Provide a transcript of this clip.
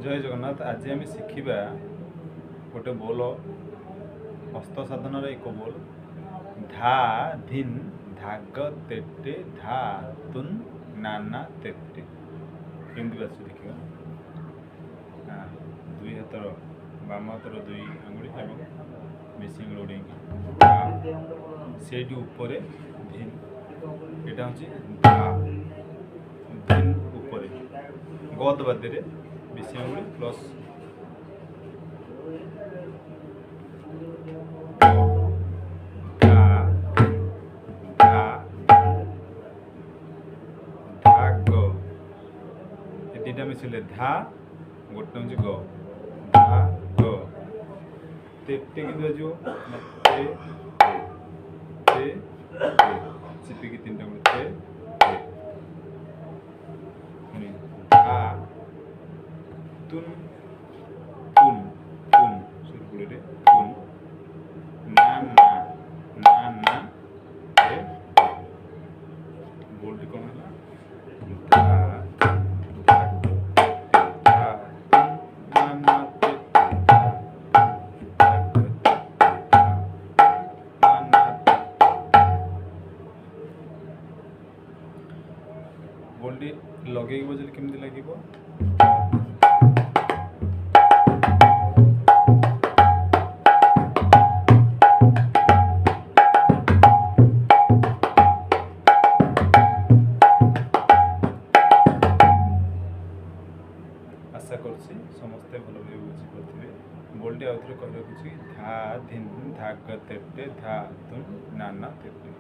ଜୟ ଜଗନ୍ନାଥ। ଆଜି ଆମେ ଶିଖିବା ଗୋଟେ ବୋଲ, ହସ୍ତ ସାଧନାର ଏକ ବୋଲ। ଧା ଧିନ୍ ଧାଗ ତେଟେ ଧା ତୁନ୍ ନାନା ତେଟେ। କେମିତି ବାଛି ଦେଖିବା? ଦୁଇ ହାତର ବାମ ହାତର ଦୁଇ ଆଙ୍ଗୁଳି ଏବଂ ବେଶୀ ଆଙ୍ଗୁଳି ଉଡ଼େଇକି ସେଇଠି ଉପରେ ଧିନ୍, ଏଇଟା ହେଉଛି ଧା, ଧିନ୍ ଉପରେ ଗଦ ବାଦ୍ୟରେ ବେଶୀ ଆଙ୍ଗୁଳି ପ୍ଲସ୍ দুইটা মিশিলে ধা, গোটে হচ্ছে গ, ধা গ। তেটে কিন্তু বাজিব না তে তে তে, চিপিকি তিনটা করে তে তে, পুনি ধা তুন তুন তুন, সুরপুরে তুন, না না না না তে। बोल्टी कौन है? बोल्टी लगे बजले केमती लगे? आशा करছি समस्ते भल भाव बुझीपे। बोलटी आउ थे कही रखुच्छी धा धिन धाग तेटे धा तुन नाना तेटे।